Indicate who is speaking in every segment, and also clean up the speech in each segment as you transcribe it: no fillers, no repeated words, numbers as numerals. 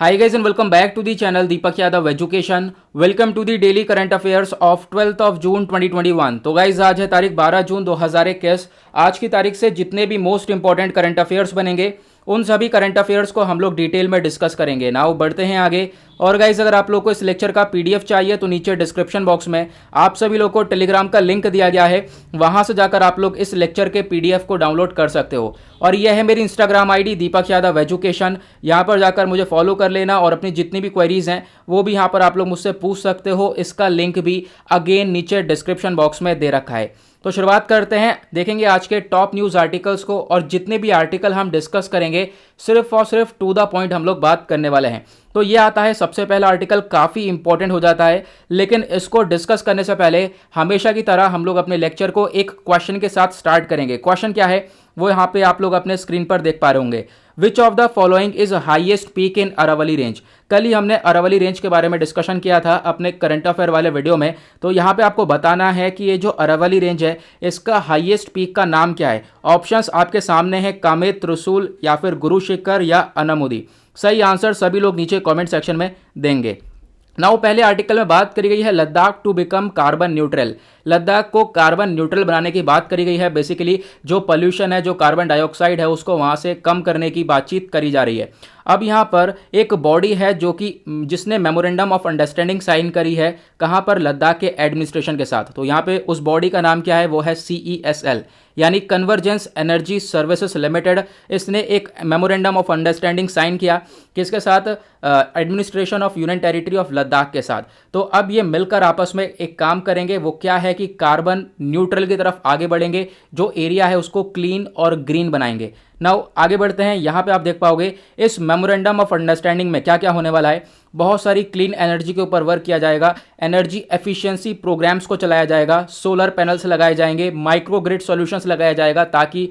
Speaker 1: Hi guys and welcome back to the channel Deepak Yadav Education. Welcome to the daily current affairs of 12th of June 2021. तो guys आज है तारीख 12 जून 2021। आज की तारीख से जितने भी मोस्ट इंपॉर्टेंट करंट अफेयर्स बनेंगे उन सभी करंट अफेयर्स को हम लोग डिटेल में डिस्कस करेंगे। नाउ बढ़ते हैं आगे। और गाइज अगर आप लोग को इस लेक्चर का पीडीएफ चाहिए तो नीचे डिस्क्रिप्शन बॉक्स में आप सभी लोग को टेलीग्राम का लिंक दिया गया है, वहां से जाकर आप लोग इस लेक्चर के पीडीएफ को डाउनलोड कर सकते हो। और यह है मेरी Instagram ID Deepak Yadav education, यहाँ पर जाकर मुझे फॉलो कर लेना और अपनी जितनी भी क्वेरीज हैं वो भी यहाँ पर आप लोग मुझसे पूछ सकते हो। इसका लिंक भी अगेन नीचे डिस्क्रिप्शन बॉक्स में दे रखा है। तो शुरुआत करते हैं, देखेंगे आज के टॉप न्यूज़ आर्टिकल्स को। और जितने भी आर्टिकल हम डिस्कस करेंगे सिर्फ और सिर्फ टू द पॉइंट हम लोग बात करने वाले हैं। तो ये आता है सबसे पहला आर्टिकल, काफ़ी इंपॉर्टेंट हो जाता है, लेकिन इसको डिस्कस करने से पहले हमेशा की तरह हम लोग अपने लेक्चर को एक क्वेश्चन के साथ स्टार्ट करेंगे। क्वेश्चन क्या है वो यहाँ पे आप लोग अपने स्क्रीन पर देख पा रहे होंगे। Which of the following is highest peak in Aravalli range. कल ही हमने अरावली रेंज के बारे में डिस्कशन किया था अपने करंट अफेयर वाले वीडियो में। तो यहाँ पे आपको बताना है कि ये जो अरावली रेंज है इसका हाईएस्ट पीक का नाम क्या है। ऑप्शंस आपके सामने है, कामेत, त्रिशूल या फिर गुरु शिखर या अनामुदी। सही आंसर सभी लोग नीचे कमेंट सेक्शन में देंगे। नाउ पहले आर्टिकल में बात करी गई है Ladakh to become carbon neutral. Ladakh को कार्बन न्यूट्रल बनाने की बात करी गई है। बेसिकली जो पोल्यूशन है, जो कार्बन डाइऑक्साइड है, उसको वहां से कम करने की बातचीत करी जा रही है। अब यहाँ पर एक बॉडी है जो कि जिसने मेमोरेंडम ऑफ अंडरस्टैंडिंग साइन करी है, कहाँ पर, लद्दाख के एडमिनिस्ट्रेशन के साथ। तो यहाँ पे उस बॉडी का नाम क्या है वो है CESL यानी कन्वर्जेंस एनर्जी सर्विसेज लिमिटेड। इसने एक मेमोरेंडम ऑफ अंडरस्टैंडिंग साइन किया किसके साथ, administration of union territory of Ladakh के साथ। तो अब ये मिलकर आपस में एक काम करेंगे, वो क्या है कि कार्बन न्यूट्रल की तरफ आगे बढ़ेंगे, जो एरिया है उसको क्लीन और ग्रीन बनाएंगे। नाउ आगे बढ़ते हैं, यहाँ पे आप देख पाओगे इस मेमोरेंडम ऑफ अंडरस्टैंडिंग में क्या क्या होने वाला है। बहुत सारी क्लीन एनर्जी के ऊपर वर्क किया जाएगा, एनर्जी एफिशिएंसी प्रोग्राम्स को चलाया जाएगा, सोलर पैनल्स लगाए जाएंगे, माइक्रो ग्रिड सॉल्यूशंस लगाया जाएगा ताकि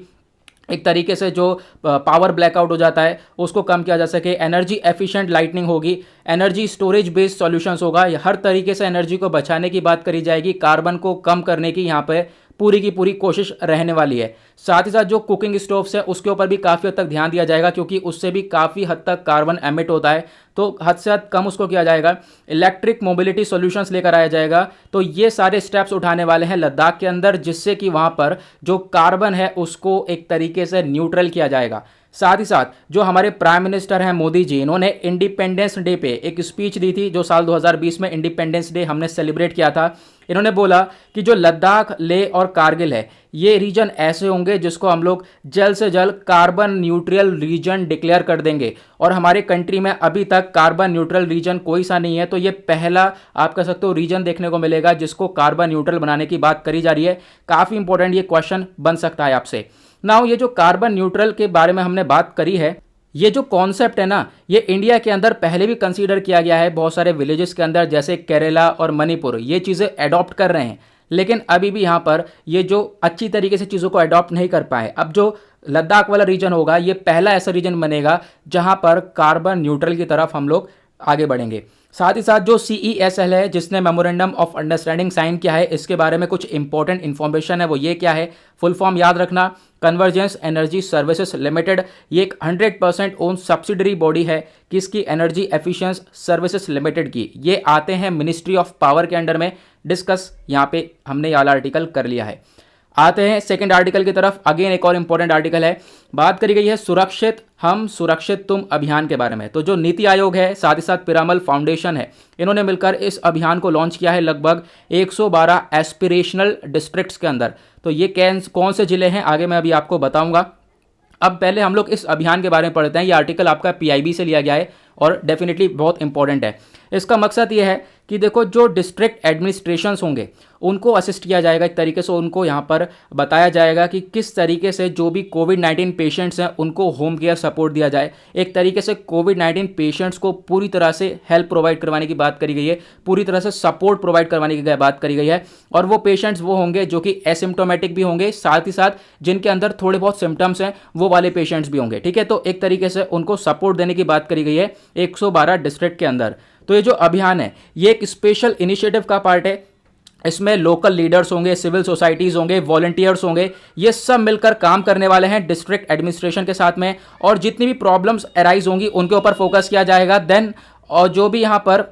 Speaker 1: एक तरीके से जो पावर ब्लैकआउट हो जाता है उसको कम किया जा सके। एनर्जी एफिशिएंट लाइटनिंग होगी, एनर्जी स्टोरेज बेस्ड सॉल्यूशंस होगा। हर तरीके से एनर्जी को बचाने की बात करी जाएगी, कार्बन को कम करने की यहाँ पे पूरी की पूरी कोशिश रहने वाली है। साथ ही साथ जो कुकिंग स्टोव्स है उसके ऊपर भी काफ़ी हद तक ध्यान दिया जाएगा क्योंकि उससे भी काफ़ी हद तक कार्बन एमिट होता है, तो हद से हद कम उसको किया जाएगा। इलेक्ट्रिक मोबिलिटी सॉल्यूशंस लेकर आया जाएगा। तो ये सारे स्टेप्स उठाने वाले हैं लद्दाख के अंदर, जिससे कि वहाँ पर जो कार्बन है उसको एक तरीके से न्यूट्रल किया जाएगा। साथ ही साथ जो हमारे प्राइम मिनिस्टर हैं मोदी जी, इन्होंने इंडिपेंडेंस डे पे एक स्पीच दी थी, जो साल 2020 में इंडिपेंडेंस डे हमने सेलिब्रेट किया था। इन्होंने बोला कि जो लद्दाख, लेह और कारगिल है ये रीजन ऐसे होंगे जिसको हम लोग जल्द से जल्द कार्बन न्यूट्रल रीजन डिक्लेयर कर देंगे। और हमारे कंट्री में अभी तक कार्बन न्यूट्रल रीजन कोई सा नहीं है, तो ये पहला आप कह सकते हो रीजन देखने को मिलेगा जिसको कार्बन न्यूट्रल बनाने की बात करी जा रही है। काफ़ी इंपॉर्टेंट ये क्वेश्चन बन सकता है आपसे। नाउ ये जो कार्बन न्यूट्रल के बारे में हमने बात करी है, ये जो कॉन्सेप्ट है ना, ये इंडिया के अंदर पहले भी कंसीडर किया गया है। बहुत सारे विलेजेस के अंदर जैसे केरला और मणिपुर ये चीज़ें अडॉप्ट कर रहे हैं, लेकिन अभी भी यहाँ पर ये जो अच्छी तरीके से चीज़ों को अडॉप्ट नहीं कर पाए। अब जो लद्दाख वाला रीजन होगा ये पहला ऐसा रीजन बनेगा जहाँ पर कार्बन न्यूट्रल की तरफ हम लोग आगे बढ़ेंगे। साथ ही साथ जो CESL है जिसने मेमोरेंडम ऑफ अंडरस्टैंडिंग साइन किया है, इसके बारे में कुछ इंपॉर्टेंट इन्फॉर्मेशन है। वो ये क्या है, फुल फॉर्म याद रखना, कन्वर्जेंस एनर्जी सर्विसेज लिमिटेड। ये एक 100% ओन सब्सिडरी बॉडी है किसकी, एनर्जी एफिशिएंस सर्विसेज लिमिटेड की। ये आते हैं मिनिस्ट्री ऑफ पावर के अंडर में। डिस्कस यहाँ पे हमने ये वाला आर्टिकल कर लिया है। आते हैं सेकंड आर्टिकल की तरफ। अगेन एक और इंपॉर्टेंट आर्टिकल है, बात करी गई है सुरक्षित हम सुरक्षित तुम अभियान के बारे में। तो जो नीति आयोग है, साथ ही साथ पिरामल फाउंडेशन है, इन्होंने मिलकर इस अभियान को लॉन्च किया है लगभग 112 एस्पिरेशनल डिस्ट्रिक्ट्स के अंदर। तो ये कौन से जिले हैं आगे मैं अभी आपको बताऊंगा। अब पहले हम लोग इस अभियान के बारे में पढ़ते हैं। ये आर्टिकल आपका PIB से लिया गया है और डेफिनेटली बहुत इंपॉर्टेंट है। इसका मकसद ये है कि देखो जो डिस्ट्रिक्ट एडमिनिस्ट्रेशंस होंगे उनको असिस्ट किया जाएगा, एक तरीके से उनको यहाँ पर बताया जाएगा कि किस तरीके से जो भी कोविड-19 पेशेंट्स हैं उनको होम केयर सपोर्ट दिया जाए। एक तरीके से कोविड-19 पेशेंट्स को पूरी तरह से हेल्प प्रोवाइड करवाने की बात करी गई है, पूरी तरह से सपोर्ट प्रोवाइड करवाने की बात करी गई है। और वो पेशेंट्स वो होंगे जो कि एसिम्टोमेटिक भी होंगे, साथ ही साथ जिनके अंदर थोड़े बहुत सिम्टम्स हैं वो वाले पेशेंट्स भी होंगे। ठीक है, तो एक तरीके से उनको सपोर्ट देने की बात करी गई है 112 डिस्ट्रिक्ट के अंदर। तो ये जो अभियान है ये एक स्पेशल इनिशिएटिव का पार्ट है इसमें लोकल लीडर्स होंगे, सिविल सोसाइटीज़ होंगे, वॉलंटियर्स होंगे, ये सब मिलकर काम करने वाले हैं डिस्ट्रिक्ट एडमिनिस्ट्रेशन के साथ में। और जितनी भी प्रॉब्लम्स अराइज होंगी उनके ऊपर फोकस किया जाएगा। देन और जो भी यहाँ पर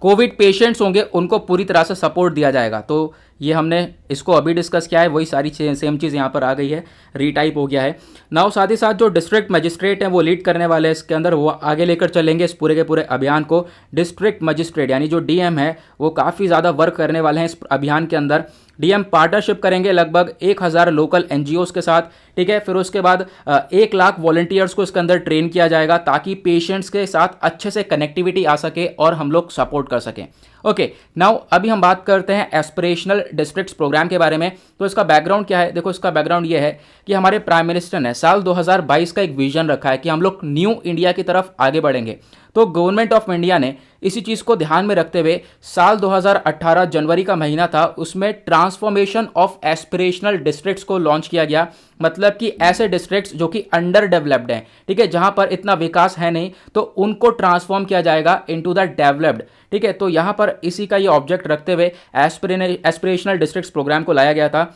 Speaker 1: कोविड पेशेंट्स होंगे उनको पूरी तरह से सपोर्ट दिया जाएगा। तो ये हमने इसको अभी डिस्कस किया है, वही सारी सेम चीज़ यहाँ पर आ गई है, रीटाइप हो गया है नाउ। साथ ही साथ जो डिस्ट्रिक्ट मजिस्ट्रेट हैं वो लीड करने वाले हैं इसके अंदर, वो आगे लेकर चलेंगे इस पूरे के पूरे अभियान को। डिस्ट्रिक्ट मजिस्ट्रेट यानी जो डीएम है वो काफ़ी ज़्यादा वर्क करने वाले हैं इस अभियान के अंदर। डीएम पार्टनरशिप करेंगे लगभग 1000 लोकल एनजीओज के साथ, ठीक है। फिर उसके बाद 1 लाख वॉलंटियर्स को इसके अंदर ट्रेन किया जाएगा ताकि पेशेंट्स के साथ अच्छे से कनेक्टिविटी आ सके और हम लोग सपोर्ट कर सकें। ओके नाउ अभी हम बात करते हैं एस्पिरेशनल डिस्ट्रिक्ट्स प्रोग्राम के बारे में। तो इसका बैकग्राउंड क्या है? देखो इसका बैकग्राउंड ये है कि हमारे प्राइम मिनिस्टर ने साल 2022 का एक विजन रखा है कि हम लोग न्यू इंडिया की तरफ आगे बढ़ेंगे। तो गवर्नमेंट ऑफ इंडिया ने इसी चीज़ को ध्यान में रखते हुए साल 2018 जनवरी का महीना था, उसमें ट्रांसफॉर्मेशन ऑफ एस्पिरेशनल डिस्ट्रिक्ट्स को लॉन्च किया गया। मतलब कि ऐसे डिस्ट्रिक्ट्स जो कि अंडर डेवलप्ड हैं, ठीक है, जहां पर इतना विकास है नहीं, तो उनको ट्रांसफॉर्म किया जाएगा इनटू द डेवलप्ड, ठीक है। तो यहां पर इसी का ये ऑब्जेक्ट रखते हुए एस्पिरेशनल डिस्ट्रिक्ट्स प्रोग्राम को लाया गया था।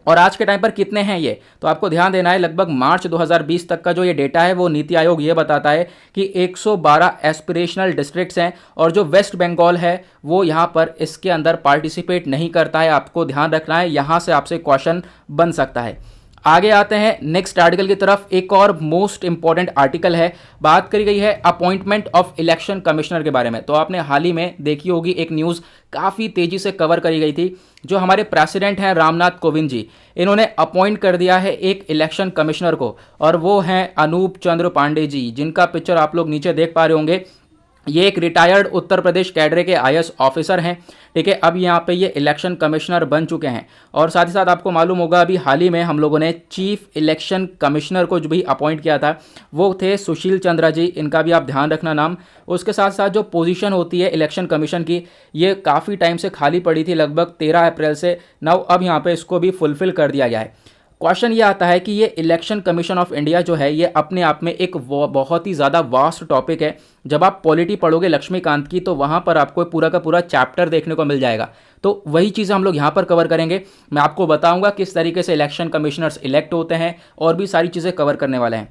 Speaker 1: और आज के टाइम पर कितने हैं ये, तो आपको ध्यान देना है, लगभग मार्च 2020 तक का जो ये डेटा है वो नीति आयोग ये बताता है कि 112 एस्पिरेशनल डिस्ट्रिक्ट्स हैं। और जो वेस्ट बंगाल है वो यहाँ पर इसके अंदर पार्टिसिपेट नहीं करता है। आपको ध्यान रखना है, यहाँ से आपसे क्वेश्चन बन सकता है। आगे आते हैं नेक्स्ट आर्टिकल की तरफ। एक और मोस्ट इंपॉर्टेंट आर्टिकल है, बात करी गई है अपॉइंटमेंट ऑफ इलेक्शन कमिश्नर के बारे में। तो आपने हाल ही में देखी होगी एक न्यूज़ काफ़ी तेज़ी से कवर करी गई थी। जो हमारे प्रेसिडेंट हैं रामनाथ कोविंद जी, इन्होंने अपॉइंट कर दिया है एक इलेक्शन कमिश्नर को, और वो हैं अनूप चंद्र पांडे जी, जिनका पिक्चर आप लोग नीचे देख पा रहे होंगे। ये एक रिटायर्ड उत्तर प्रदेश कैडरे के आईएएस ऑफिसर हैं, ठीक है। अब यहाँ पे ये इलेक्शन कमिश्नर बन चुके हैं। और साथ ही साथ आपको मालूम होगा अभी हाल ही में हम लोगों ने चीफ इलेक्शन कमिश्नर को जो भी अपॉइंट किया था वो थे सुशील चंद्रा जी, इनका भी आप ध्यान रखना नाम। उसके साथ साथ जो पोजीशन होती है इलेक्शन कमीशन की, ये काफ़ी टाइम से खाली पड़ी थी, लगभग 13 अप्रैल से। नाउ अब यहाँ पर इसको भी फुलफिल कर दिया गया है। क्वेश्चन ये आता है कि ये इलेक्शन कमीशन ऑफ इंडिया जो है ये अपने आप में एक बहुत ही ज़्यादा वास्ट टॉपिक है। जब आप पॉलिटी पढ़ोगे लक्ष्मीकांत की, तो वहाँ पर आपको पूरा का पूरा चैप्टर देखने को मिल जाएगा। तो वही चीज़ें हम लोग यहाँ पर कवर करेंगे। मैं आपको बताऊँगा किस तरीके से इलेक्शन कमिश्नर्स इलेक्ट होते हैं, और भी सारी चीज़ें कवर करने वाले हैं।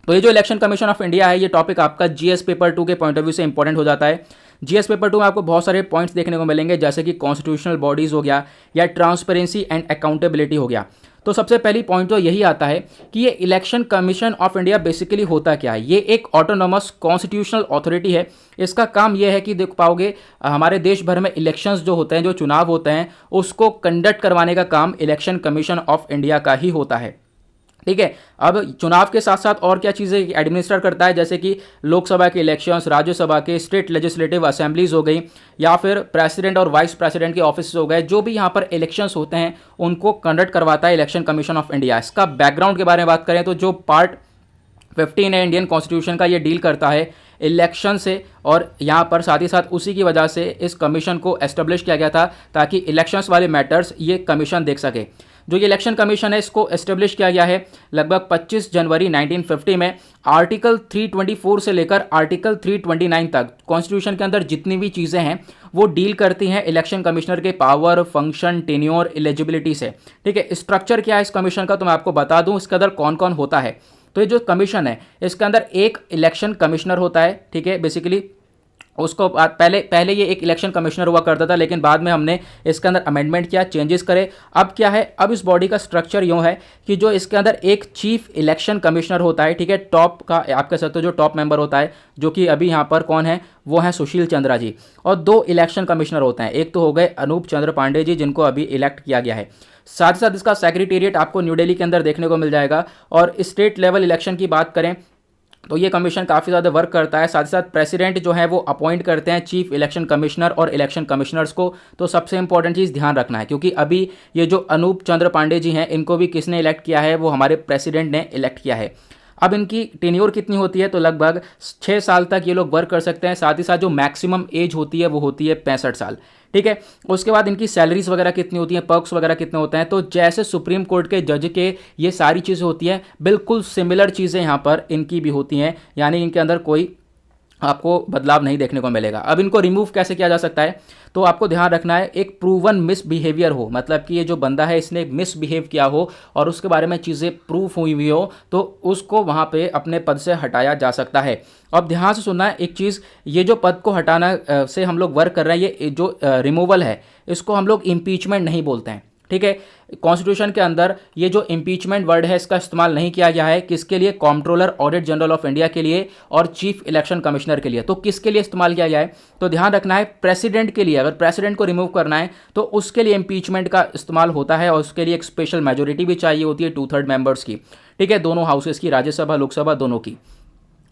Speaker 1: तो ये जो इलेक्शन कमीशन ऑफ इंडिया है, ये टॉपिक आपका जीएस पेपर 2 के पॉइंट ऑफ व्यू से इंपॉर्टेंट हो जाता है। जीएस पेपर 2 में आपको बहुत सारे पॉइंट्स देखने को मिलेंगे, जैसे कि कॉन्स्टिट्यूशनल बॉडीज़ हो गया या ट्रांसपेरेंसी एंड अकाउंटेबिलिटी हो गया। तो सबसे पहली पॉइंट तो यही आता है कि ये election commission of India basically होता क्या है। ये एक ऑटोनोमस कॉन्स्टिट्यूशनल अथॉरिटी है। इसका काम ये है कि देख पाओगे हमारे देश भर में इलेक्शंस जो होते हैं, जो चुनाव होते हैं, उसको कंडक्ट करवाने का काम इलेक्शन कमीशन ऑफ इंडिया का ही होता है, ठीक है। अब चुनाव के साथ साथ और क्या चीज़ें एडमिनिस्टर करता है, जैसे कि लोकसभा के इलेक्शंस, राज्यसभा के, स्टेट लेजिस्लेटिव असेंबलीज हो गई, या फिर प्रेसिडेंट और वाइस प्रेसिडेंट के ऑफिस हो गए। जो भी यहाँ पर इलेक्शंस होते हैं उनको कंडक्ट करवाता है इलेक्शन कमीशन ऑफ इंडिया। इसका बैकग्राउंड के बारे में बात करें तो जो पार्ट 15 है इंडियन कॉन्स्टिट्यूशन का, ये डील करता है इलेक्शन से, और यहाँ पर साथ ही साथ उसी की वजह से इस कमीशन को एस्टेब्लिश किया गया था ताकि इलेक्शंस वाले मैटर्स ये कमीशन देख सके। जो ये इलेक्शन कमीशन है इसको एस्टेब्लिश किया गया है लगभग 25 जनवरी 1950 में। आर्टिकल 324 से लेकर आर्टिकल 329 तक कॉन्स्टिट्यूशन के अंदर जितनी भी चीज़ें हैं वो डील करती हैं इलेक्शन कमिश्नर के पावर, फंक्शन, टेन्योर, एलिजिबिलिटी से, ठीक है। स्ट्रक्चर क्या है इस कमीशन का, तो मैं आपको बता दूं इसके अंदर कौन कौन होता है। तो ये जो कमीशन है इसके अंदर एक इलेक्शन कमिश्नर होता है, ठीक है। बेसिकली उसको पहले ये एक इलेक्शन कमिश्नर हुआ करता था, लेकिन बाद में हमने इसके अंदर अमेंडमेंट किया, चेंजेस करे। अब क्या है, अब इस बॉडी का स्ट्रक्चर यूँ है कि जो इसके अंदर एक चीफ इलेक्शन कमिश्नर होता है, ठीक है। टॉप का आप कह सकते हो जो टॉप मेंबर होता है, जो कि अभी यहाँ पर कौन है, वो है सुशील चंद्रा जी। और 2 इलेक्शन कमिश्नर होते हैं, एक तो हो गए अनूप चंद्र पांडे जी, जिनको अभी इलेक्ट किया गया है। साथ ही साथ इसका सेक्रेटेरिएट आपको न्यू दिल्ली के अंदर देखने को मिल जाएगा। और स्टेट लेवल इलेक्शन की बात करें तो ये कमीशन काफ़ी ज़्यादा वर्क करता है। साथ ही साथ प्रेसिडेंट जो है वो अपॉइंट करते हैं चीफ इलेक्शन कमिश्नर और इलेक्शन कमिश्नर्स को। तो सबसे इंपॉर्टेंट चीज़ ध्यान रखना है, क्योंकि अभी ये जो अनूप चंद्र पांडे जी हैं इनको भी किसने इलेक्ट किया है, वो हमारे प्रेसिडेंट ने इलेक्ट किया है। अब इनकी टेन्योर कितनी होती है, तो लगभग 6 साल तक ये लोग वर्क कर सकते हैं। साथ ही साथ जो मैक्सिमम एज होती है वो होती है 65 साल, ठीक है। उसके बाद इनकी सैलरीज वगैरह कितनी होती हैं, पर्क्स वगैरह कितने होते हैं, तो जैसे सुप्रीम कोर्ट के जज के ये सारी चीज़ें होती हैं, बिल्कुल सिमिलर चीज़ें यहाँ पर इनकी भी होती हैं। यानी इनके अंदर कोई आपको बदलाव नहीं देखने को मिलेगा। अब इनको रिमूव कैसे किया जा सकता है, तो आपको ध्यान रखना है एक प्रूवन मिसबिहेवियर हो, मतलब कि ये जो बंदा है इसने मिसबिहेव किया हो और उसके बारे में चीज़ें प्रूफ हुई हुई हो, तो उसको वहाँ पे अपने पद से हटाया जा सकता है। अब ध्यान से सुनना है एक चीज़, ये जो पद को हटाना से हम लोग वर्क कर रहे हैं, ये जो रिमूवल है इसको हम लोग इम्पीचमेंट नहीं बोलते हैं, ठीक है। कॉन्स्टिट्यूशन के अंदर ये जो इम्पीचमेंट वर्ड है इसका इस्तेमाल नहीं किया गया है, किसके लिए, controller audit general of India के लिए और चीफ इलेक्शन कमिश्नर के लिए। तो किसके लिए इस्तेमाल किया गया है, तो ध्यान रखना है प्रेसिडेंट के लिए। अगर प्रेसिडेंट को रिमूव करना है तो उसके लिए इम्पीचमेंट का इस्तेमाल होता है और उसके लिए एक स्पेशल मेजोरिटी भी चाहिए होती है 2/3 मेंबर्स की, ठीक है, दोनों हाउसेस की, राज्यसभा लोकसभा दोनों की।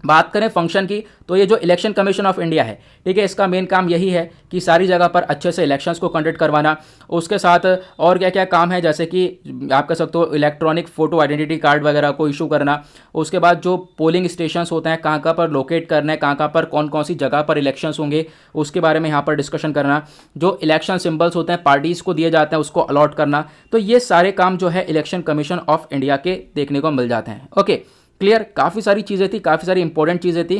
Speaker 1: बात करें फंक्शन की, तो ये जो इलेक्शन कमीशन ऑफ इंडिया है, ठीक है, इसका मेन काम यही है कि सारी जगह पर अच्छे से इलेक्शंस को कंडक्ट करवाना। उसके साथ और क्या क्या काम है, जैसे कि आप कह सकते हो इलेक्ट्रॉनिक फोटो आइडेंटिटी कार्ड वगैरह को इशू करना। उसके बाद जो पोलिंग स्टेशंस होते हैं कहाँ कहाँ पर लोकेट करना है, कहाँ कहाँ पर कौन कौन सी जगह पर इलेक्शंस होंगे, उसके बारे में यहाँ पर डिस्कशन करना। जो इलेक्शन सिंबल्स होते हैं पार्टीज़ को दिए जाते हैं उसको अलॉट करना। तो ये सारे काम जो है इलेक्शन कमीशन ऑफ इंडिया के देखने को मिल जाते हैं। Okay, clear. काफ़ी सारी चीज़ें थी, काफ़ी सारी इंपॉर्टेंट चीज़ें थी,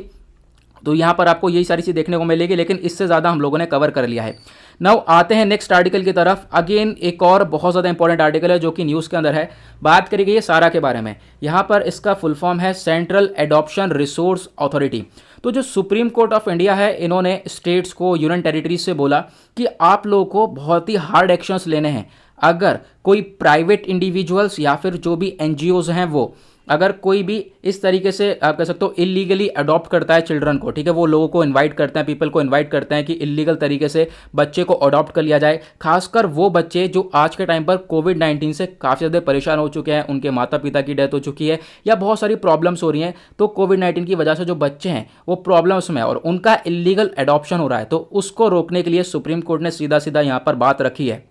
Speaker 1: तो यहाँ पर आपको यही सारी चीज़ देखने को मिलेगी, लेकिन इससे ज़्यादा हम लोगों ने कवर कर लिया है। नाउ आते हैं नेक्स्ट आर्टिकल की तरफ। अगेन एक और बहुत ज़्यादा इंपॉर्टेंट आर्टिकल है जो कि न्यूज़ के अंदर है। बात करी गई है सारा के बारे में। यहाँ पर इसका फुल फॉर्म है सेंट्रल एडॉप्शन रिसोर्स अथॉरिटी। तो जो सुप्रीम कोर्ट ऑफ इंडिया है, इन्होंने स्टेट्स को, यूनियन टेरिटरीज से बोला कि आप लोगों को बहुत ही हार्ड एक्शंस लेने हैं। अगर कोई प्राइवेट इंडिविजुअल्स या फिर जो भी एनजीओज हैं, वो अगर कोई भी इस तरीके से आप कह सकते हो इलीगली अडॉप्ट करता है चिल्ड्रन को, ठीक है, वो लोगों को इनवाइट करते हैं, पीपल को इनवाइट करते हैं कि इलीगल तरीके से बच्चे को अडॉप्ट कर लिया जाए। खासकर वो बच्चे जो आज के टाइम पर कोविड-19 से काफ़ी ज़्यादा परेशान हो चुके हैं, उनके माता पिता की डेथ हो चुकी है या बहुत सारी प्रॉब्लम्स हो रही हैं, तो कोविड-19 की वजह से जो बच्चे हैं वो प्रॉब्लम्स में और उनका इलीगल अडॉप्शन हो रहा है, तो उसको रोकने के लिए सुप्रीम कोर्ट ने सीधा सीधा यहाँ पर बात रखी है।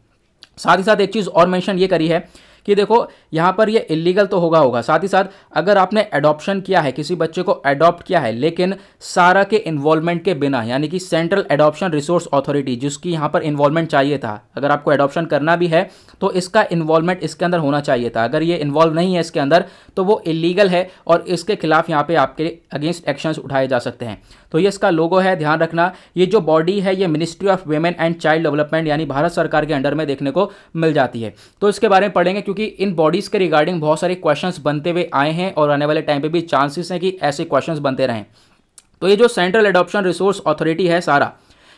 Speaker 1: साथ ही साथ एक चीज़ और मेंशन ये करी है कि देखो यहाँ पर ये इलीगल तो होगा, साथ ही साथ अगर आपने एडॉप्शन किया है, किसी बच्चे को अडॉप्ट किया है, लेकिन सारा के इन्वॉल्वमेंट के बिना, यानी कि सेंट्रल एडॉप्शन रिसोर्स अथॉरिटी जिसकी यहाँ पर इन्वॉल्वमेंट चाहिए था, अगर आपको एडॉप्शन करना भी है तो इसका इन्वॉल्वमेंट इसके अंदर होना चाहिए था। अगर ये इन्वॉल्व नहीं है इसके अंदर तो वो इलीगल है और इसके खिलाफ यहाँ पे आपके अगेंस्ट एक्शंस उठाए जा सकते हैं। तो ये इसका लोगो है, ध्यान रखना। ये जो बॉडी है ये ministry of women and child development यानी भारत सरकार के अंडर में देखने को मिल जाती है। तो इसके बारे में पढ़ेंगे क्योंकि इन बॉडीज के रिगार्डिंग बहुत सारे क्वेश्चंस बनते हुए आए हैं और आने वाले टाइम पे भी चांसेस हैं कि ऐसे क्वेश्चंस बनते रहें। तो ये जो सेंट्रल एडॉप्शन रिसोर्स अथॉरिटी है सारा,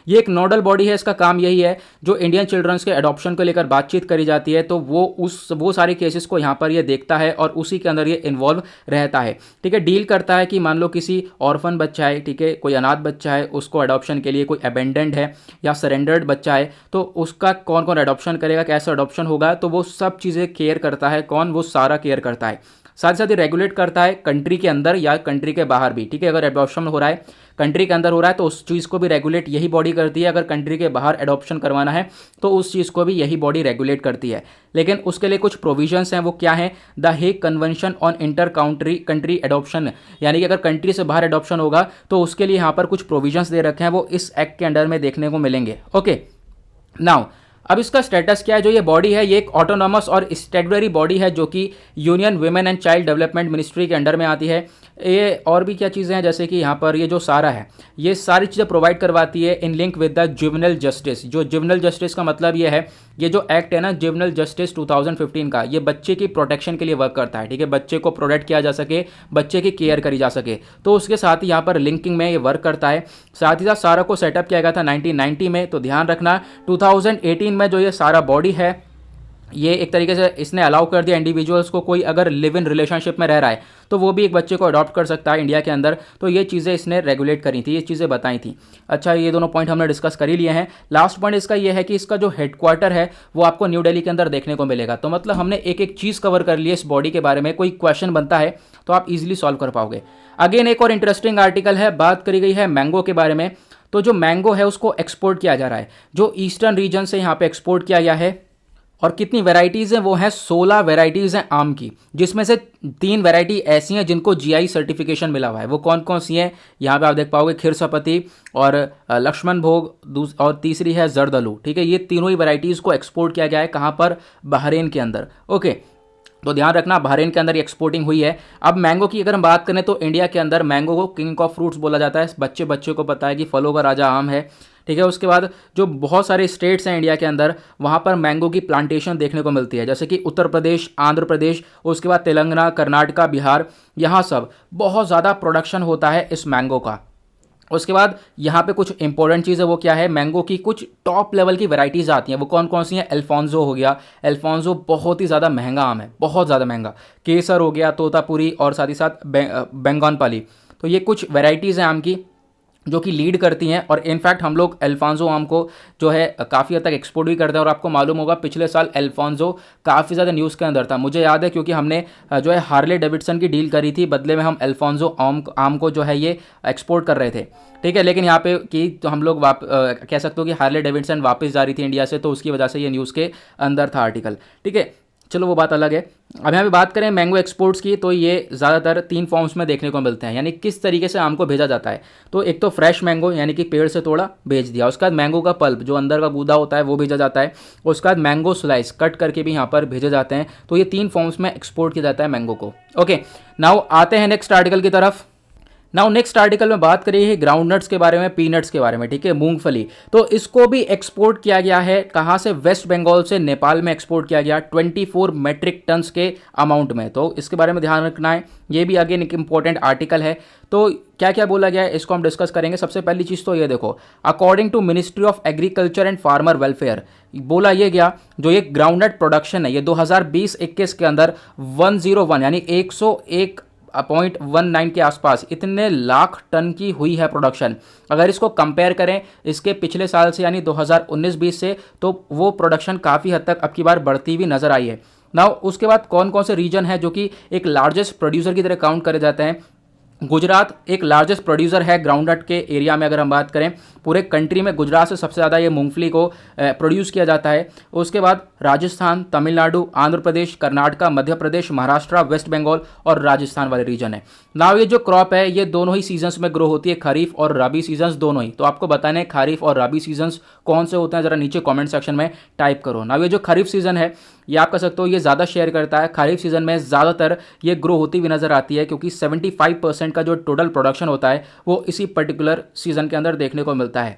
Speaker 1: ये एक नोडल बॉडी है। इसका काम यही है जो इंडियन चिल्ड्रंस के एडॉप्शन को लेकर बातचीत करी जाती है, तो वो सारे केसेस को यहाँ पर ये देखता है और उसी के अंदर ये इन्वॉल्व रहता है, ठीक है। डील करता है कि मान लो किसी ऑर्फन बच्चा है, ठीक है, कोई अनाथ बच्चा है, उसको एडॉप्शन के लिए कोई अबेंडेंड है या सरेंडर्ड बच्चा है, तो उसका कौन कौन एडॉप्शन करेगा, कैसे एडॉप्शन होगा, तो वो सब चीज़ें केयर करता है। कौन, वो सारा केयर करता है। साथ ही साथ ये रेगुलेट करता है कंट्री के अंदर या कंट्री के बाहर भी, ठीक है। अगर एडॉप्शन हो रहा है कंट्री के अंदर हो रहा है तो उस चीज़ को भी रेगुलेट यही बॉडी करती है। अगर कंट्री के बाहर एडॉप्शन करवाना है तो उस चीज़ को भी यही बॉडी रेगुलेट करती है। लेकिन उसके लिए कुछ प्रोविजंस हैं, वो क्या है, the Hague convention on inter country adoption, यानी कि अगर कंट्री से बाहर एडॉप्शन होगा तो उसके लिए यहाँ पर कुछ प्रोविजंस दे रखे हैं, वो इस एक्ट के अंडर में देखने को मिलेंगे। ओके, नाउ अब इसका स्टेटस क्या है। जो ये बॉडी है ये एक ऑटोनॉमस और स्टैट्यूटरी बॉडी है जो कि union women and child development ministry के अंडर में आती है। ये और भी क्या चीज़ें हैं, जैसे कि यहाँ पर ये जो सारा है ये सारी चीज़ें प्रोवाइड करवाती है in link with the juvenile justice. जो जुवेनाइल जस्टिस का मतलब ये है, ये जो एक्ट है ना जुवेनाइल जस्टिस 2015 का, ये बच्चे की प्रोटेक्शन के लिए वर्क करता है, ठीक है। बच्चे को प्रोटेक्ट किया जा सके, बच्चे की केयर करी जा सके, तो उसके साथ ही यहाँ पर लिंकिंग में ये वर्क करता है। साथ ही साथ सारा को सेटअप किया गया था 1990 में। तो ध्यान रखना 2018 में जो ये सारा बॉडी है ये एक तरीके से इसने अलाउ कर दिया इंडिविजुअल्स को, कोई अगर लिव इन रिलेशनशिप में रह रहा है तो वो भी एक बच्चे को अडॉप्ट कर सकता है इंडिया के अंदर। तो ये चीज़ें इसने रेगुलेट करी थी, ये चीज़ें बताई थी। अच्छा, ये दोनों पॉइंट हमने डिस्कस कर ही लिए हैं। लास्ट पॉइंट इसका ये है कि इसका जो हेडक्वार्टर है वो आपको न्यू दिल्ली के अंदर देखने को मिलेगा। तो मतलब हमने एक एक चीज़ कवर कर ली है इस बॉडी के बारे में। कोई क्वेश्चन बनता है तो आप इजीली सॉल्व कर पाओगे। अगेन एक और इंटरेस्टिंग आर्टिकल है, बात करी गई है मैंगो के बारे में। तो जो मैंगो है उसको एक्सपोर्ट किया जा रहा है, जो ईस्टर्न रीजन से यहाँ पे एक्सपोर्ट किया गया है। और कितनी वैरायटीज़ हैं, वो हैं 16 वैरायटीज़ हैं आम की, जिसमें से 3 वैरायटी ऐसी हैं जिनको जीआई सर्टिफिकेशन मिला हुआ है। वो कौन कौन सी हैं, यहाँ पे आप देख पाओगे, खिरसपति और लक्ष्मण भोग और तीसरी है जर्दलू, ठीक है। ये तीनों ही वैरायटीज़ को एक्सपोर्ट किया गया है, कहाँ पर, बहरीन के अंदर। ओके, तो ध्यान रखना बहरीन के अंदर ये एक्सपोर्टिंग हुई है। अब मैंगो की अगर हम बात करें तो इंडिया के अंदर मैंगो को किंग ऑफ फ्रूट्स बोला जाता है। बच्चे बच्चे को पता है कि फलों का राजा आम है, ठीक है। उसके बाद जो बहुत सारे स्टेट्स हैं इंडिया के अंदर, वहाँ पर मैंगो की प्लांटेशन देखने को मिलती है, जैसे कि उत्तर प्रदेश, आंध्र प्रदेश, उसके बाद तेलंगाना, कर्नाटका, बिहार, यहाँ सब बहुत ज़्यादा प्रोडक्शन होता है इस मैंगो का। उसके बाद यहाँ पे कुछ इंपॉर्टेंट चीज़ है, वो क्या है, मैंगो की कुछ टॉप लेवल की वैरायटीज़ आती हैं। वो कौन कौन सी हैं? अल्फांसो हो गया, अल्फांसो बहुत ही ज़्यादा महंगा आम है, बहुत ज़्यादा महंगा। केसर हो गया, तोतापुरी, और साथ ही साथ बेंगनपल्ली। तो ये कुछ वैरायटीज़ हैं आम की जो कि लीड करती हैं। और इनफैक्ट हम लोग अल्फांसो आम को जो है काफ़ी हद तक एक्सपोर्ट भी करते हैं। और आपको मालूम होगा पिछले साल अल्फांसो काफ़ी ज़्यादा न्यूज़ के अंदर था, मुझे याद है, क्योंकि हमने जो है हार्ले डेविडसन की डील करी थी, बदले में हम अल्फांसो आम को जो है ये एक्सपोर्ट कर रहे थे, ठीक है। लेकिन यहाँ पे कि तो हम लोग कह सकते हो कि हार्ले डेविडसन वापस जा रही थी इंडिया से, तो उसकी वजह से ये न्यूज़ के अंदर था आर्टिकल, ठीक है। चलो वो बात अलग है। अब यहाँ पे बात करें मैंगो एक्सपोर्ट्स की, तो ये ज़्यादातर 3 फॉर्म्स में देखने को मिलते हैं, यानी किस तरीके से आम को भेजा जाता है। तो एक तो फ्रेश मैंगो, यानी कि पेड़ से तोड़ा भेज दिया। उसके बाद मैंगो का पल्प, जो अंदर का गूदा होता है, वो भेजा जाता है। उसके बाद मैंगो स्लाइस कट करके भी यहाँ पर भेजे जाते हैं। तो ये 3 फॉर्म्स में एक्सपोर्ट किया जाता है मैंगो को। ओके, नाउ आते हैं नेक्स्ट आर्टिकल की तरफ। नाउ नेक्स्ट आर्टिकल में बात करिए ग्राउंड नट्स के बारे में, पीनट्स के बारे में, ठीक है, मूंगफली। तो इसको भी एक्सपोर्ट किया गया है, कहाँ से? वेस्ट बंगाल से नेपाल में एक्सपोर्ट किया गया 24 मेट्रिक टन्स के अमाउंट में। तो इसके बारे में ध्यान रखना है, ये भी अगेन एक इंपॉर्टेंट आर्टिकल है। तो क्या क्या बोला गया है इसको हम डिस्कस करेंगे। सबसे पहली चीज़ तो ये देखो, according to ministry of agriculture and farmer welfare, बोला ये गया जो ये ग्राउंडनट प्रोडक्शन है, ये 2020-21 के अंदर 101 यानी 101.19 के आसपास इतने लाख टन की हुई है प्रोडक्शन। अगर इसको कंपेयर करें इसके पिछले साल से यानी 2019-20 से, तो वो प्रोडक्शन काफ़ी हद तक अब की बार बढ़ती हुई नजर आई है। नाउ उसके बाद कौन कौन से रीजन है जो कि एक लार्जेस्ट प्रोड्यूसर की तरह काउंट करे जाते हैं। गुजरात एक लार्जेस्ट प्रोड्यूसर है ग्राउंडनट के एरिया में। अगर हम बात करें पूरे कंट्री में गुजरात से सबसे ज़्यादा ये मूंगफली को प्रोड्यूस किया जाता है। उसके बाद राजस्थान, तमिलनाडु, आंध्र प्रदेश, कर्नाटका, मध्य प्रदेश, महाराष्ट्र, वेस्ट बंगाल और राजस्थान वाले रीजन है। नाउ ये जो क्रॉप है ये दोनों ही सीजन्स में ग्रो होती है, खरीफ और रबी सीजन्स दोनों ही। तो आपको बताने खरीफ और रबी सीजन्स कौन से होते हैं, जरा नीचे कॉमेंट सेक्शन में टाइप करो। नाउ ये जो खरीफ सीजन है ये आप कह सकते हो ये ज़्यादा शेयर करता है, खरीफ सीजन में ज़्यादातर ये ग्रो होती हुई नजर आती है, क्योंकि 75% का जो टोटल प्रोडक्शन होता है वो इसी पर्टिकुलर सीजन के अंदर देखने को मिलता है।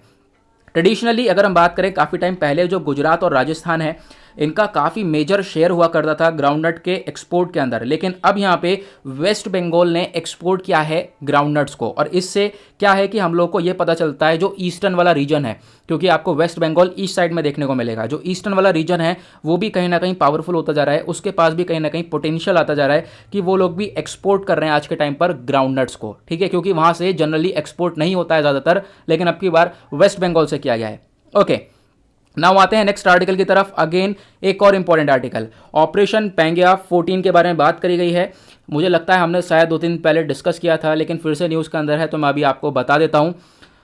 Speaker 1: ट्रेडिशनली अगर हम बात करें काफ़ी टाइम पहले जो गुजरात और राजस्थान है इनका काफ़ी मेजर शेयर हुआ करता था ग्राउंडनट के एक्सपोर्ट के अंदर, लेकिन अब यहाँ पे वेस्ट बंगाल ने एक्सपोर्ट किया है ग्राउंडनट्स को। और इससे क्या है कि हम लोग को ये पता चलता है जो ईस्टर्न वाला रीजन है, क्योंकि आपको वेस्ट बंगाल ईस्ट साइड में देखने को मिलेगा, जो ईस्टर्न वाला रीजन है वो भी कहीं ना कहीं पावरफुल होता जा रहा है, उसके पास भी कहीं ना कहीं पोटेंशियल आता जा रहा है कि वो लोग भी एक्सपोर्ट कर रहे हैं आज के टाइम पर ग्राउंडनट्स को, ठीक है, क्योंकि वहाँ से जनरली एक्सपोर्ट नहीं होता है ज़्यादातर, लेकिन अब की बार वेस्ट बंगाल से किया गया है। ओके, नाउ आते हैं नेक्स्ट आर्टिकल की तरफ। अगेन एक और इंपॉर्टेंट आर्टिकल, ऑपरेशन पेंगेआ 14 के बारे में बात करी गई है। मुझे लगता है हमने शायद 2 दिन पहले डिस्कस किया था, लेकिन फिर से न्यूज़ के अंदर है तो मैं अभी आपको बता देता हूँ।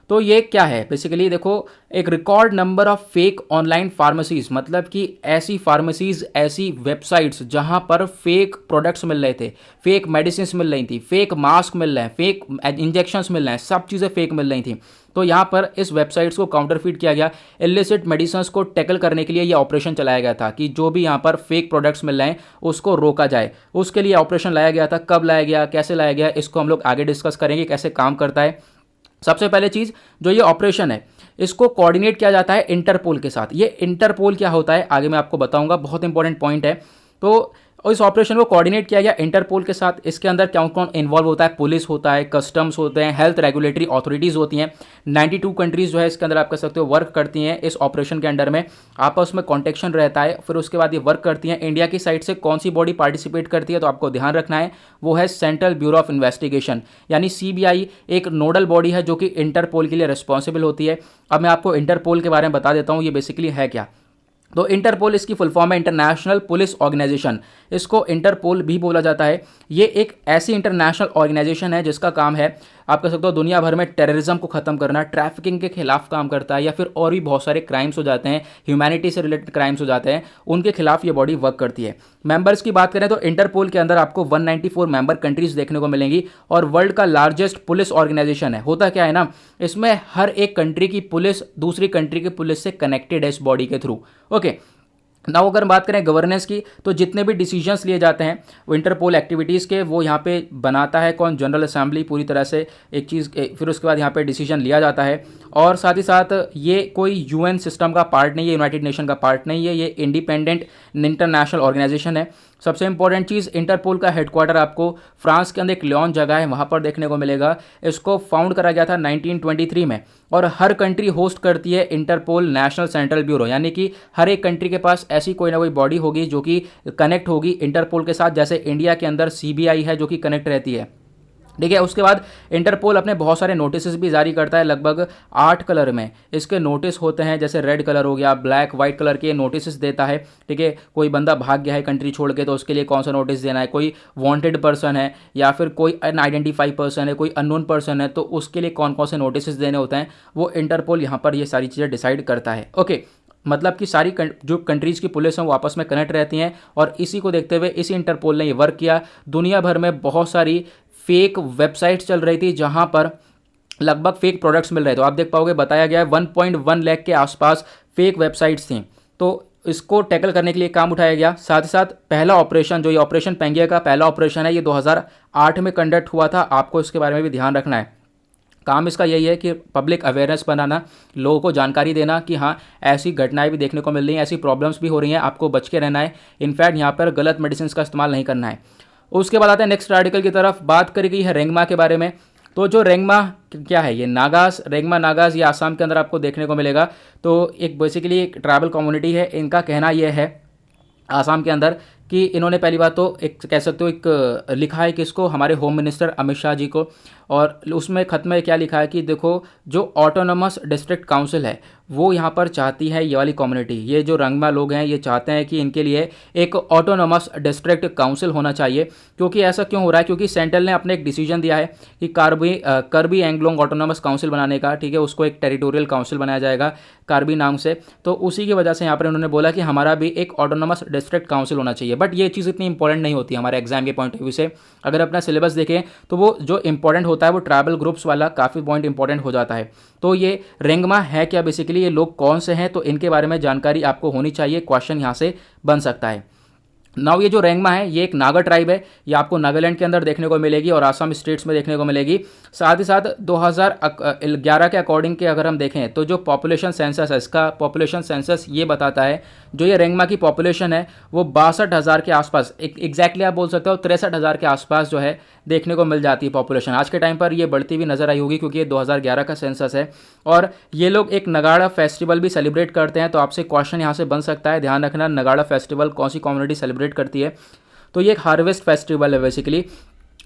Speaker 1: तो ये क्या है बेसिकली, देखो, एक record number of fake online pharmacies, मतलब कि ऐसी फार्मेसीज, ऐसी वेबसाइट्स जहां पर फेक प्रोडक्ट्स मिल रहे थे, फेक मेडिसिन मिल रही थी, फेक मास्क मिल रहे हैं, फेक इंजेक्शंस मिल रहे हैं, सब चीज़ें फेक मिल रही थी। तो यहाँ पर इस वेबसाइट्स को काउंटरफीट किया गया, इलिसिट मेडिसिन को टैकल करने के लिए ये ऑपरेशन चलाया गया था कि जो भी यहाँ पर फेक प्रोडक्ट्स मिल रहे हैं उसको रोका जाए। उसके लिए ऑपरेशन लाया गया था। कब लाया गया, कैसे लाया गया, इसको हम लोग आगे डिस्कस करेंगे कैसे काम करता है। सबसे पहले चीज़ जो ये ऑपरेशन है इसको कोऑर्डिनेट किया जाता है इंटरपोल के साथ। ये इंटरपोल क्या होता है आगे मैं आपको बताऊंगा, बहुत इंपॉर्टेंट पॉइंट है। तो इस ऑपरेशन को कोऑर्डिनेट किया गया इंटरपोल के साथ। इसके अंदर कौन कौन इन्वॉल्व होता है, पुलिस होता है, कस्टम्स होते हैं, हेल्थ रेगुलेटरी अथॉरिटीज़ होती हैं। 92 कंट्रीज़ जो है इसके अंदर आप कह सकते हो वर्क करती हैं इस ऑपरेशन के अंडर में, आपस में कॉन्टेक्शन रहता है। फिर उसके बाद ये वर्क करती हैं। इंडिया की साइड से कौन सी बॉडी पार्टिसिपेट करती है तो आपको ध्यान रखना है, वो है सेंट्रल ब्यूरो ऑफ इन्वेस्टिगेशन यानी CBI, एक नोडल बॉडी है जो कि इंटरपोल के लिए रिस्पॉन्सिबल होती है। अब मैं आपको इंटरपोल के बारे में बता देता हूँ ये बेसिकली है क्या। तो इंटरपोल इसकी फुल फॉर्म है इंटरनेशनल पुलिस ऑर्गेनाइजेशन, इसको इंटरपोल भी बोला जाता है। ये एक ऐसी इंटरनेशनल ऑर्गेनाइजेशन है जिसका काम है आप कह सकते हो दुनिया भर में टेररिज्म को खत्म करना, ट्रैफिकिंग के खिलाफ काम करता है, या फिर और भी बहुत सारे क्राइम्स हो जाते हैं, ह्यूमैनिटी से रिलेटेड क्राइम्स हो जाते हैं, उनके खिलाफ ये बॉडी वर्क करती है। मेंबर्स की बात करें तो इंटरपोल के अंदर आपको 194 मेंबर कंट्रीज देखने को मिलेंगी और वर्ल्ड का लार्जेस्ट पुलिस ऑर्गेनाइजेशन है। होता क्या है ना, इसमें हर एक कंट्री की पुलिस दूसरी कंट्री की पुलिस से कनेक्टेड है इस बॉडी के थ्रू। ओके, नाउ अगर हम बात करें गवर्नेंस की, तो जितने भी डिसीजंस लिए जाते हैं वो इंटरपोल एक्टिविटीज़ के, वो यहाँ पे बनाता है कौन, जनरल असेंबली पूरी तरह से एक चीज़, फिर उसके बाद यहाँ पे डिसीजन लिया जाता है। और साथ ही साथ ये कोई यूएन सिस्टम का पार्ट नहीं है, यूनाइटेड नेशन का पार्ट नहीं है, ये इंडिपेंडेंट इंटरनेशनल ऑर्गेनाइजेशन है। सबसे इंपॉर्टेंट चीज़, इंटरपोल का हेडक्वार्टर आपको फ्रांस के अंदर एक लियोन जगह है वहाँ पर देखने को मिलेगा। इसको फाउंड करा गया था 1923 में, और हर कंट्री होस्ट करती है इंटरपोल नेशनल सेंट्रल ब्यूरो, यानी कि हर एक कंट्री के पास ऐसी कोई ना कोई बॉडी होगी जो कि कनेक्ट होगी इंटरपोल के साथ। जैसे इंडिया के अंदर सीबीआई है जो कि कनेक्ट रहती है, ठीक है। उसके बाद इंटरपोल अपने बहुत सारे नोटिस भी जारी करता है, लगभग 8 कलर में इसके नोटिस होते हैं। जैसे रेड कलर हो गया, ब्लैक वाइट कलर के नोटिस देता है, ठीक है। कोई बंदा भाग गया है कंट्री छोड़ के, तो उसके लिए कौन सा नोटिस देना है, कोई वांटेड पर्सन है या फिर कोई अनआइडेंटिफाई पर्सन है, कोई अननोन पर्सन है, तो उसके लिए कौन कौन से नोटिस देने होते हैं, वो इंटरपोल यहाँ पर ये सारी चीज़ें डिसाइड करता है। ओके, मतलब कि सारी जो कंट्रीज़ की पुलिस हैं वो आपस में कनेक्ट रहती हैं, और इसी को देखते हुए इसी इंटरपोल ने ये वर्क किया। दुनिया भर में बहुत सारी फेक वेबसाइट्स चल रही थी जहां पर लगभग फेक प्रोडक्ट्स मिल रहे थे। तो आप देख पाओगे, बताया गया है 1.1 लाख के आसपास फेक वेबसाइट्स थी। तो इसको टैकल करने के लिए काम उठाया गया। साथ ही साथ पहला ऑपरेशन, जो ये ऑपरेशन पेंगिया का पहला ऑपरेशन है, ये 2008 में कंडक्ट हुआ था। आपको इसके बारे में भी ध्यान रखना है। काम इसका यही है कि पब्लिक अवेयरनेस बनाना, लोगों को जानकारी देना कि हाँ ऐसी घटनाएं भी देखने को मिल रही हैं, ऐसी प्रॉब्लम्स भी हो रही हैं, आपको बच के रहना है। इनफैक्ट यहाँ पर गलत मेडिसिन का इस्तेमाल नहीं करना है। उसके बाद आते हैं नेक्स्ट आर्टिकल की तरफ। बात करी गई है रेंगमा के बारे में। तो जो रेंगमा क्या है, ये नागास, रेंगमा नागास, ये आसाम के अंदर आपको देखने को मिलेगा। तो एक बेसिकली एक ट्राइबल कम्युनिटी है। इनका कहना यह है आसाम के अंदर कि इन्होंने पहली बात तो एक कह सकते हो एक लिखा है किसको, हमारे होम मिनिस्टर अमित शाह जी को। और उसमें खत में क्या लिखा है कि देखो, जो ऑटोनोमस डिस्ट्रिक्ट काउंसिल है वो यहाँ पर चाहती है, ये वाली कम्युनिटी, ये जो रंगमा लोग हैं, ये चाहते हैं कि इनके लिए एक ऑटोनोमस डिस्ट्रिक्ट काउंसिल होना चाहिए। क्योंकि ऐसा क्यों हो रहा है, क्योंकि सेंट्रल ने अपने एक डिसीजन दिया है कि कार्बी एंग्लोंग ऑटोनोमस काउंसिल बनाने का, ठीक है, उसको एक टेरिटोरियल काउंसिल बनाया जाएगा कार्बी नाम से। तो उसी की वजह से यहाँ पर उन्होंने बोला कि हमारा भी एक ऑटोनोमस डिस्ट्रिक्ट काउंसिल होना चाहिए। बट ये चीज़ इतनी इंपॉर्टेंट नहीं होती हमारे एग्जाम के पॉइंट ऑफ व्यू से। अगर अपना सिलेबस देखें तो वो जो इंपॉर्टेंट होता है वो ट्राइबल ग्रुप्स वाला काफ़ी पॉइंट इंपॉर्टेंट हो जाता है। तो ये रेंगमा है क्या, बेसिकली ये लोग कौन से हैं, तो इनके बारे में जानकारी आपको होनी चाहिए। क्वेश्चन यहाँ से बन सकता है। नाउ ये जो रेंगमा है ये एक नागा ट्राइब है। ये आपको नागालैंड के अंदर देखने को मिलेगी और आसाम स्टेट्स में देखने को मिलेगी। साथ ही साथ 2011 के अकॉर्डिंग के अगर हम देखें तो जो पॉपुलेशन सेंसस है, इसका पॉपुलेशन सेंसस ये बताता है जो ये रेंगमा की पॉपुलेशन है वो 62,000 के आसपास, एग्जैक्टली आप बोल सकते हो 63,000 के आसपास जो है देखने को मिल जाती है पॉपुलेशन। आज के टाइम पर ये बढ़ती हुई नजर आई होगी क्योंकि ये 2011 का सेंसस है। और ये लोग एक नगाड़ा फेस्टिवल भी सेलिब्रेट करते हैं। तो आपसे क्वेश्चन यहाँ से बन सकता है, ध्यान रखना, नगाड़ा फेस्टिवल कौन सी कम्युनिटी सेलिब्रेट करती है। तो ये एक हार्वेस्ट फेस्टिवल है बेसिकली।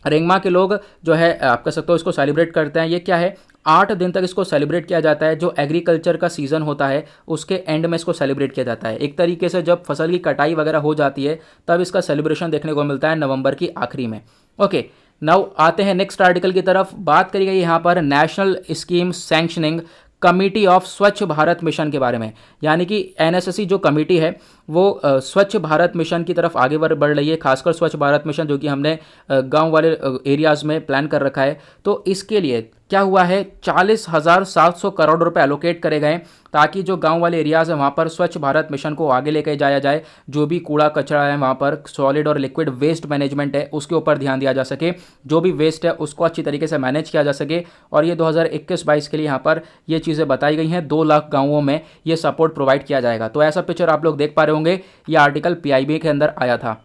Speaker 1: रेंगमा के लोग जो है आप कह सकते हो इसको सेलिब्रेट करते हैं। ये क्या है, 8 दिन तक इसको सेलिब्रेट किया जाता है। जो एग्रीकल्चर का सीज़न होता है उसके एंड में इसको सेलिब्रेट किया जाता है। एक तरीके से जब फसल की कटाई वगैरह हो जाती है तब इसका सेलिब्रेशन देखने को मिलता है नवंबर की आखिरी में। ओके, नाउ आते हैं नेक्स्ट आर्टिकल की तरफ। बात करी गई यहाँ पर national scheme sanctioning committee of स्वच्छ भारत मिशन के बारे में। यानी कि एनएसएससी जो कमेटी है वो स्वच्छ भारत मिशन की तरफ आगे बढ़ रही है, खासकर स्वच्छ भारत मिशन जो कि हमने गांव वाले एरियाज़ में प्लान कर रखा है। तो इसके लिए क्या हुआ है, 40,700 करोड़ रुपए एलोकेट करे गए ताकि जो गांव वाले एरियाज़ हैं वहाँ पर स्वच्छ भारत मिशन को आगे लेकर जाया जाए। जो भी कूड़ा कचरा है वहाँ पर, सॉलिड और लिक्विड वेस्ट मैनेजमेंट है उसके ऊपर ध्यान दिया जा सके, जो भी वेस्ट है उसको अच्छी तरीके से मैनेज किया जा सके। और ये 2021-22 के लिए यहाँ पर ये चीज़ें बताई गई हैं। 2 लाख गाँवों में ये सपोर्ट प्रोवाइड किया जाएगा। तो ऐसा पिक्चर आप लोग देख पा रहे होंगे, ये आर्टिकल पीआईबी के अंदर आया था।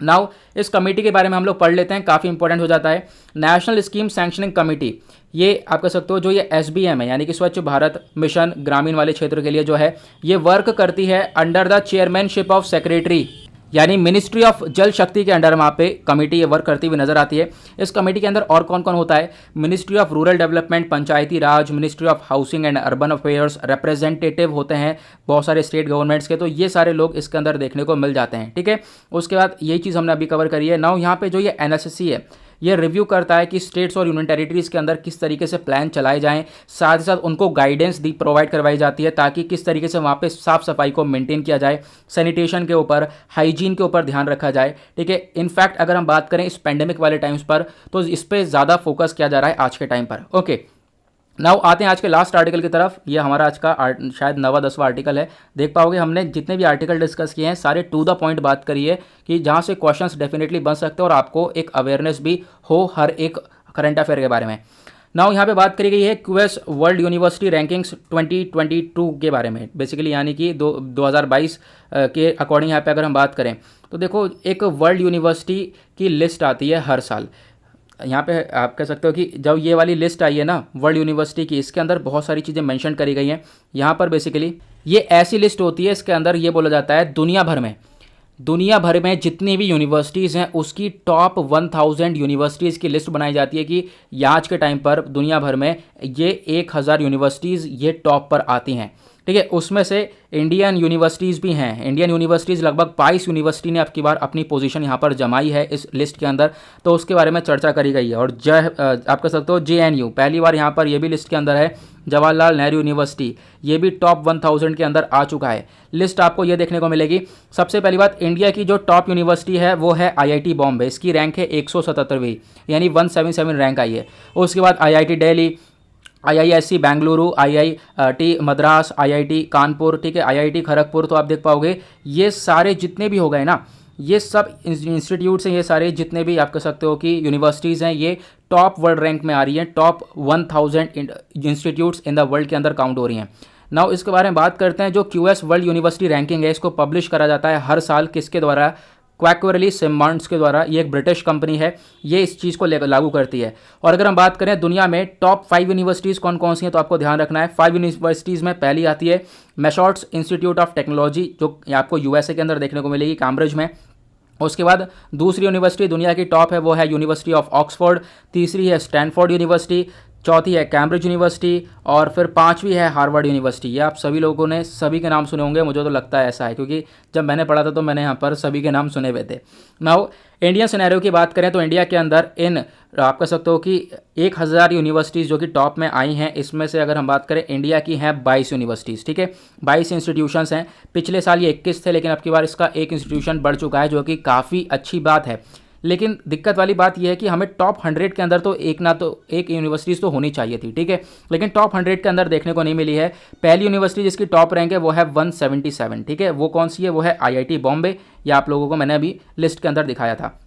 Speaker 1: नाउ इस कमेटी के बारे में हम लोग पढ़ लेते हैं, काफ़ी इंपॉर्टेंट हो जाता है। नेशनल स्कीम सैंक्शनिंग कमेटी, ये आप कह सकते हो जो ये एसबीएम है यानी कि स्वच्छ भारत मिशन ग्रामीण वाले क्षेत्र के लिए जो है ये वर्क करती है under the chairmanship of secretary, यानी मिनिस्ट्री ऑफ जल शक्ति के अंडर वहाँ पे कमेटी ये वर्क करती हुई नजर आती है। इस कमेटी के अंदर और कौन कौन होता है, ministry of rural development, Panchayati Raj, ministry of housing and urban affairs, representative होते हैं बहुत सारे स्टेट गवर्नमेंट्स के। तो ये सारे लोग इसके अंदर देखने को मिल जाते हैं, ठीक है। उसके बाद यही चीज़ हमने अभी कवर करी है। नाउ यहाँ पे जो ये एनएसएससी है ये रिव्यू करता है कि स्टेट्स और यूनियन टेरिटरीज़ के अंदर किस तरीके से प्लान चलाए जाएं। साथ ही साथ उनको गाइडेंस प्रोवाइड करवाई जाती है ताकि किस तरीके से वहाँ पे साफ सफाई को मेंटेन किया जाए, सैनिटेशन के ऊपर, हाइजीन के ऊपर ध्यान रखा जाए, ठीक है। इनफैक्ट अगर हम बात करें इस पेंडेमिक वाले टाइम्स पर तो इस पर ज़्यादा फोकस किया जा रहा है आज के टाइम पर। ओके, नाउ आते हैं आज के लास्ट आर्टिकल की तरफ। ये हमारा आज का शायद 9वां-10वां आर्टिकल है। देख पाओगे हमने जितने भी आर्टिकल डिस्कस किए हैं सारे टू द पॉइंट बात करी है कि जहाँ से क्वेश्चंस डेफिनेटली बन सकते हैं और आपको एक अवेयरनेस भी हो हर एक करंट अफेयर के बारे में। नाउ यहाँ पे बात करी गई है क्यूएस वर्ल्ड यूनिवर्सिटी रैंकिंग्स 2022 के बारे में, बेसिकली यानी कि 2022 के अकॉर्डिंग यहाँ पे अगर हम बात करें तो देखो एक वर्ल्ड यूनिवर्सिटी की लिस्ट आती है हर साल। यहाँ पे आप कह सकते हो कि जब ये वाली लिस्ट आई है ना वर्ल्ड यूनिवर्सिटी की, इसके अंदर बहुत सारी चीज़ें मेंशन करी गई हैं। यहाँ पर बेसिकली ये ऐसी लिस्ट होती है, इसके अंदर ये बोला जाता है दुनिया भर में जितनी भी यूनिवर्सिटीज़ हैं उसकी टॉप 1000 यूनिवर्सिटीज़ की लिस्ट बनाई जाती है कि आज के टाइम पर दुनिया भर में ये 1000 यूनिवर्सिटीज़ ये टॉप पर आती हैं। ठीक है, उसमें से इंडियन यूनिवर्सिटीज़ भी हैं। इंडियन यूनिवर्सिटीज़ लगभग 22 यूनिवर्सिटी ने अब की बार अपनी पोजीशन यहाँ पर जमाई है इस लिस्ट के अंदर, तो उसके बारे में चर्चा करी गई है। और आप कह सकते हो JNU पहली बार यहाँ पर ये भी लिस्ट के अंदर है। जवाहरलाल नेहरू यूनिवर्सिटी ये भी टॉप 1000 के अंदर आ चुका है। लिस्ट आपको ये देखने को मिलेगी। सबसे पहली बात, इंडिया की जो टॉप यूनिवर्सिटी है वो है IIT बॉम्बे, इसकी रैंक है 177वीं यानी 177 रैंक आई है। उसके बाद IIT Delhi, IISc Bengaluru, IIT Madras, IIT Kanpur, ठीक है, IIT खड़गपुर। तो आप देख पाओगे ये सारे जितने भी हो गए ना, ये सब इंस्टीट्यूट्स हैं, ये सारे जितने भी आप कह सकते हो कि यूनिवर्सिटीज़ हैं ये टॉप वर्ल्ड रैंक में आ रही हैं, top 1000 institutes in the world के अंदर काउंट हो रही हैं। नाउ इसके बारे में बात करते हैं। जो QS वर्ल्ड यूनिवर्सिटी रैंकिंग है इसको पब्लिश करा जाता है हर साल, किसके द्वारा? क्वैकरली सिमॉन्स के द्वारा। ये एक ब्रिटिश कंपनी है, ये इस चीज़ को लागू करती है। और अगर हम बात करें दुनिया में टॉप 5 यूनिवर्सिटीज़ कौन कौन सी हैं तो आपको ध्यान रखना है। 5 यूनिवर्सिटीज़ में पहली आती है मैसॉट्स इंस्टीट्यूट ऑफ टेक्नोलॉजी, जो आपको USA के अंदर देखने को मिलेगी कैम्ब्रिज में। उसके बाद दूसरी यूनिवर्सिटी दुनिया की टॉप है वो है यूनिवर्सिटी ऑफ ऑक्सफोर्ड। तीसरी है स्टैनफोर्ड यूनिवर्सिटी। चौथी है कैम्ब्रिज यूनिवर्सिटी। और फिर पांचवी है हार्वर्ड यूनिवर्सिटी। ये आप सभी लोगों ने सभी के नाम सुने होंगे, मुझे तो लगता है ऐसा है, क्योंकि जब मैंने पढ़ा था तो मैंने यहाँ पर सभी के नाम सुने हुए थे। नाउ इंडियन सिनेरियो की बात करें तो इंडिया के अंदर इन आप कह सकते हो कि 1000 यूनिवर्सिटीज़ जो कि टॉप में आई हैं, इसमें से अगर हम बात करें इंडिया की हैं 22 यूनिवर्सिटीज़। ठीक है, 22 इंस्टीट्यूशंस हैं। पिछले साल ये 21 थे, लेकिन अब की बार इसका एक इंस्टीट्यूशन बढ़ चुका है, जो कि काफ़ी अच्छी बात है। लेकिन दिक्कत वाली बात यह है कि हमें टॉप 100 के अंदर तो एक यूनिवर्सिटीज़ तो होनी चाहिए थी। ठीक है, लेकिन टॉप 100 के अंदर देखने को नहीं मिली है। पहली यूनिवर्सिटी जिसकी टॉप रैंक है वो है 177। ठीक है, वो कौन सी है? वो है IIT बॉम्बे। या आप लोगों को मैंने अभी लिस्ट के अंदर दिखाया था।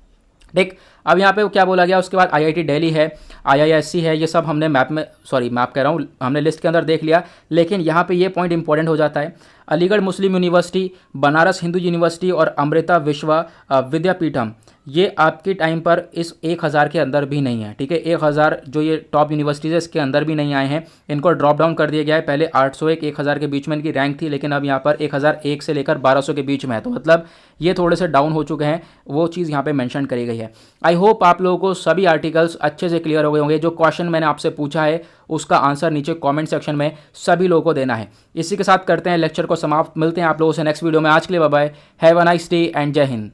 Speaker 1: ठीक, अब यहाँ पे क्या बोला गया, उसके बाद IIT दिल्ली है, IISc है, ये सब हमने मैप कह रहा हूँ, हमने लिस्ट के अंदर देख लिया। लेकिन यहाँ पे ये पॉइंट इंपॉर्टेंट हो जाता है, अलीगढ़ मुस्लिम यूनिवर्सिटी, बनारस हिंदू यूनिवर्सिटी और अमृता विश्व विद्यापीठम, ये आपके टाइम पर इस 1000 के अंदर भी नहीं है। ठीक है, 1000 जो ये टॉप यूनिवर्सिटीज़ है इसके अंदर भी नहीं आए हैं, इनको ड्रॉप डाउन कर दिया गया है। पहले 801 1000 के बीच में इनकी रैंक थी, लेकिन अब यहाँ पर 1001 से लेकर 1200 के बीच में है, तो मतलब ये थोड़े से डाउन हो चुके हैं। वो चीज़ यहाँ पे मेंशन करी गई है। आई होप आप लोगों को सभी आर्टिकल्स अच्छे से क्लियर हो गए होंगे। जो क्वेश्चन मैंने आपसे पूछा है उसका आंसर नीचे कमेंट सेक्शन में सभी लोगों को देना है। इसी के साथ करते हैं लेक्चर को समाप्त। मिलते हैं आप लोगों से नेक्स्ट वीडियो में। आज के लिए bye bye, have a nice day and जय हिंद।